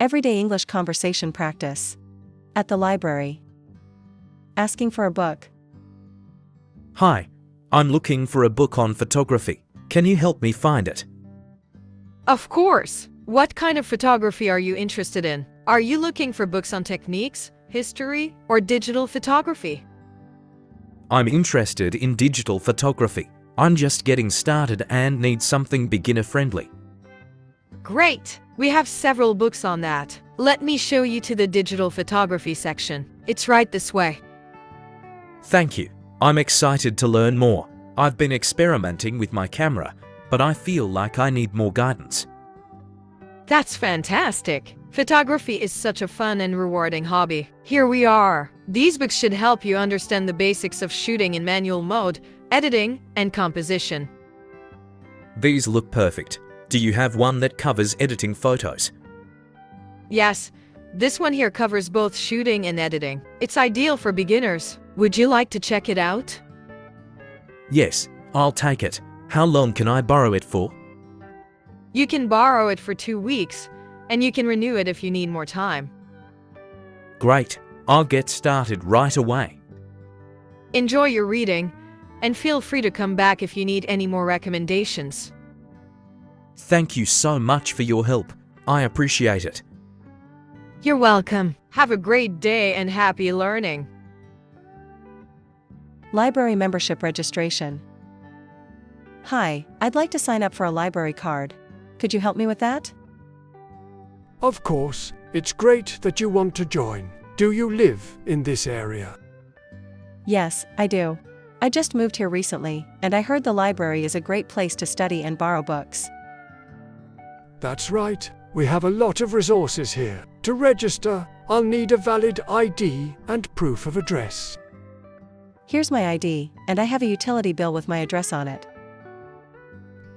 Everyday English conversation practice. At the library. Asking for a book. Hi, I'm looking for a book on photography. Can you help me find it? Of course. What kind of photography are you interested in? Are you looking for books on techniques, history, or digital photography? I'm interested in digital photography. I'm just getting started and need something beginner-friendly. Great! We have several books on that. Let me show you to the digital photography section. It's right this way. Thank you. I'm excited to learn more. I've been experimenting with my camera, but I feel like I need more guidance. That's fantastic! Photography is such a fun and rewarding hobby. Here we are. These books should help you understand the basics of shooting in manual mode, editing, and composition. These look perfect. Do you have one that covers editing photos? Yes, this one here covers both shooting and editing. It's ideal for beginners. Would you like to check it out? Yes, I'll take it. How long can I borrow it for? You can borrow it for 2 weeks, and you can renew it if you need more time. Great. I'll get started right away. Enjoy your reading, and feel free to come back if you need any more recommendations. Thank you so much for your help. I appreciate it. You're welcome. Have a great day and happy learning. Library membership registration. Hi, I'd like to sign up for a library card. Could you help me with that? Of course, it's great that you want to join. Do you live in this area? Yes, I do. I just moved here recently, and I heard the library is a great place to study and borrow books. That's right. We have a lot of resources here. To register, I'll need a valid ID and proof of address. Here's my ID, and I have a utility bill with my address on it.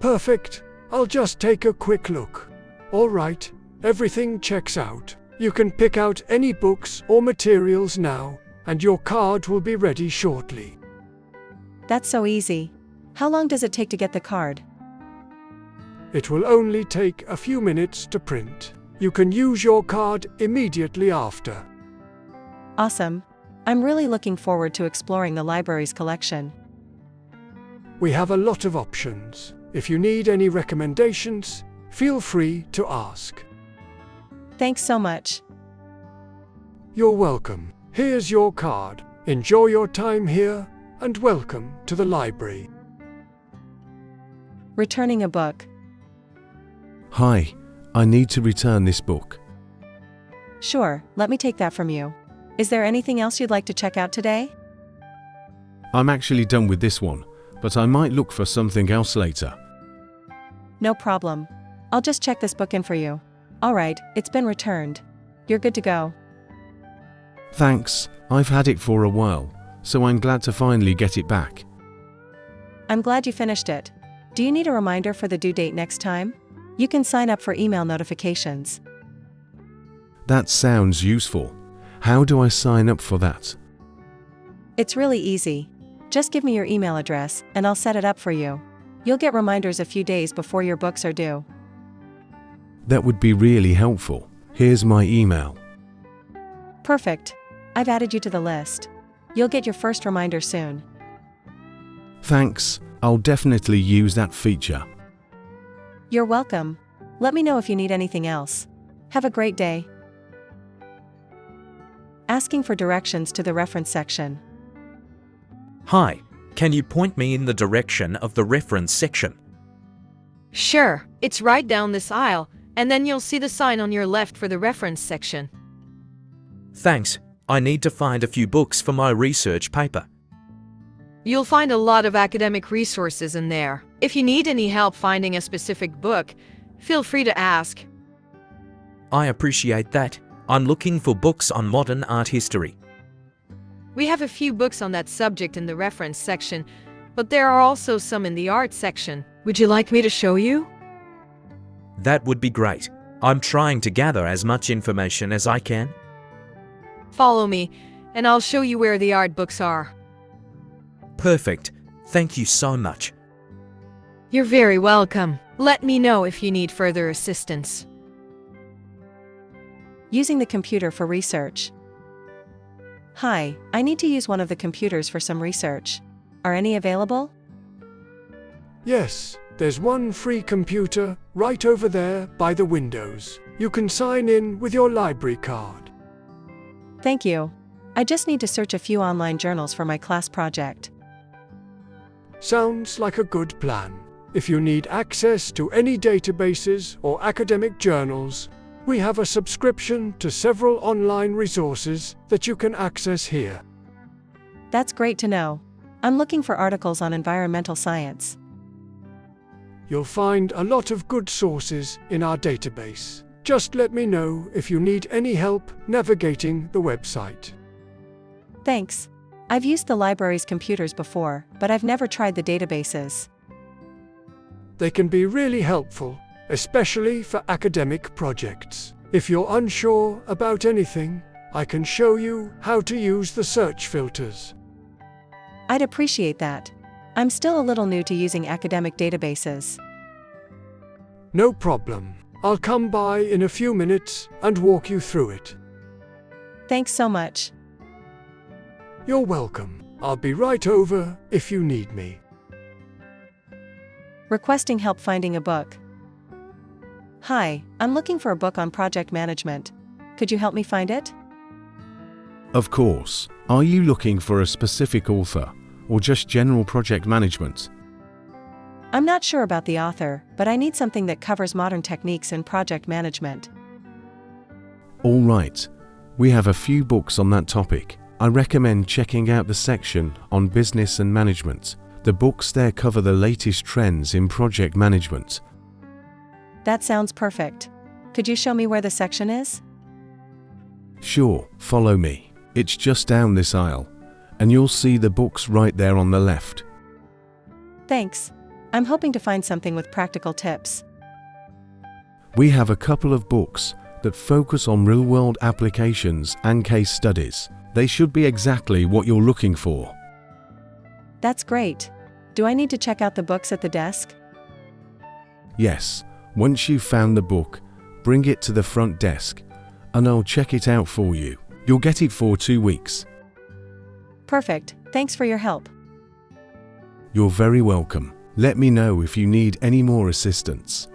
Perfect. I'll just take a quick look. All right, everything checks out. You can pick out any books or materials now, and your card will be ready shortly. That's so easy. How long does it take to get the card? It will only take a few minutes to print. You can use your card immediately after. Awesome. I'm really looking forward to exploring the library's collection. We have a lot of options. If you need any recommendations, feel free to ask. Thanks so much. You're welcome. Here's your card. Enjoy your time here, and welcome to the library. Returning a book. Hi, I need to return this book. Sure, let me take that from you. Is there anything else you'd like to check out today? I'm actually done with this one, but I might look for something else later. No problem. I'll just check this book in for you. Alright, it's been returned. You're good to go. Thanks, I've had it for a while, so I'm glad to finally get it back. I'm glad you finished it. Do you need a reminder for the due date next time? You can sign up for email notifications. That sounds useful. How do I sign up for that? It's really easy. Just give me your email address, and I'll set it up for you. You'll get reminders a few days before your books are due. That would be really helpful. Here's my email. Perfect. I've added you to the list. You'll get your first reminder soon. Thanks, I'll definitely use that feature. You're welcome. Let me know if you need anything else. Have a great day. Asking for directions to the reference section. Hi, can you point me in the direction of the reference section? Sure, it's right down this aisle, and then you'll see the sign on your left for the reference section. Thanks. I need to find a few books for my research paper. You'll find a lot of academic resources in there. If you need any help finding a specific book, feel free to ask. I appreciate that. I'm looking for books on modern art history. We have a few books on that subject in the reference section, but there are also some in the art section. Would you like me to show you? That would be great. I'm trying to gather as much information as I can. Follow me, and I'll show you where the art books are. Perfect. Thank you so much. You're very welcome. Let me know if you need further assistance. Using the computer for research. Hi, I need to use one of the computers for some research. Are any available? Yes, there's one free computer right over there by the windows. You can sign in with your library card. Thank you. I just need to search a few online journals for my class project. Sounds like a good plan. If you need access to any databases or academic journals, we have a subscription to several online resources that you can access here. That's great to know. I'm looking for articles on environmental science. You'll find a lot of good sources in our database. Just let me know if you need any help navigating the website. Thanks. I've used the library's computers before, but I've never tried the databases. They can be really helpful, especially for academic projects. If you're unsure about anything, I can show you how to use the search filters. I'd appreciate that. I'm still a little new to using academic databases. No problem. I'll come by in a few minutes and walk you through it. Thanks so much. You're welcome. I'll be right over if you need me. Requesting help finding a book. Hi, I'm looking for a book on project management. Could you help me find it? Of course. Are you looking for a specific author, or just general project management? I'm not sure about the author, but I need something that covers modern techniques in project management. All right. We have a few books on that topic. I recommend checking out the section on business and management. The books there cover the latest trends in project management. That sounds perfect. Could you show me where the section is? Sure, follow me. It's just down this aisle, and you'll see the books right there on the left. Thanks. I'm hoping to find something with practical tips. We have a couple of books that focus on real-world applications and case studies. They should be exactly what you're looking for. That's great. Do I need to check out the books at the desk? Yes, once you've found the book, bring it to the front desk, and I'll check it out for you. You'll get it for 2 weeks. Perfect. Thanks for your help. You're very welcome. Let me know if you need any more assistance.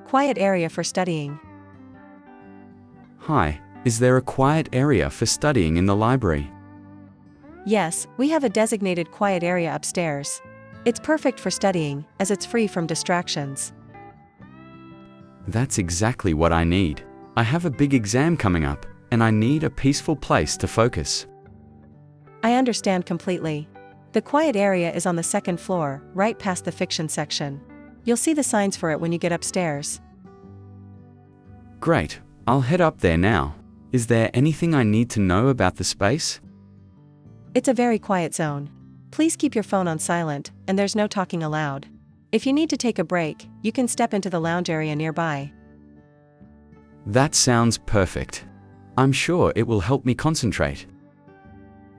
Quiet area for studying. Hi, is there a quiet area for studying in the library? Yes, we have a designated quiet area upstairs. It's perfect for studying, as it's free from distractions. That's exactly what I need. I have a big exam coming up, and I need a peaceful place to focus. I understand completely. The quiet area is on the second floor, right past the fiction section. You'll see the signs for it when you get upstairs. Great, I'll head up there now. Is there anything I need to know about the space? It's a very quiet zone. Please keep your phone on silent, and there's no talking aloud. If you need to take a break, you can step into the lounge area nearby. That sounds perfect. I'm sure it will help me concentrate.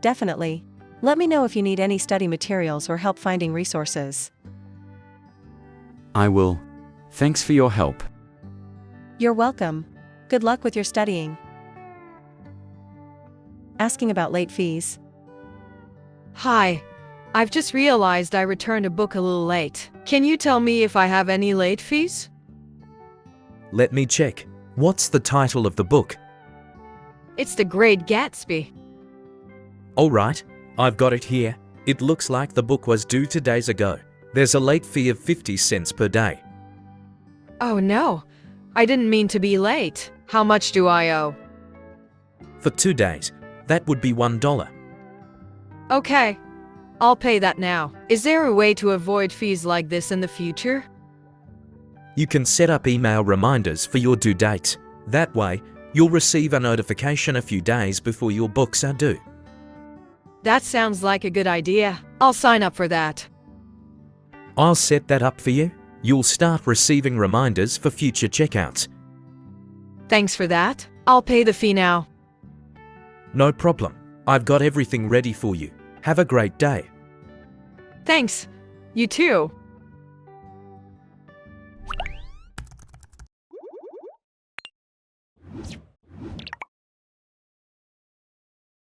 Definitely. Let me know if you need any study materials or help finding resources. I will. Thanks for your help. You're welcome. Good luck with your studying. Asking about late fees. Hi. I've just realized I returned a book a little late. Can you tell me if I have any late fees? Let me check. What's the title of the book? It's The Great Gatsby. All right, I've got it here. It looks like the book was due 2 days ago. There's a late fee of 50 cents per day. Oh no, I didn't mean to be late. How much do I owe? For 2 days, that would be $1. Okay, I'll pay that now. Is there a way to avoid fees like this in the future? You can set up email reminders for your due dates. That way, you'll receive a notification a few days before your books are due. That sounds like a good idea. I'll sign up for that. I'll set that up for you. You'll start receiving reminders for future checkouts. Thanks for that. I'll pay the fee now. No problem. I've got everything ready for you. Have a great day. Thanks. You too.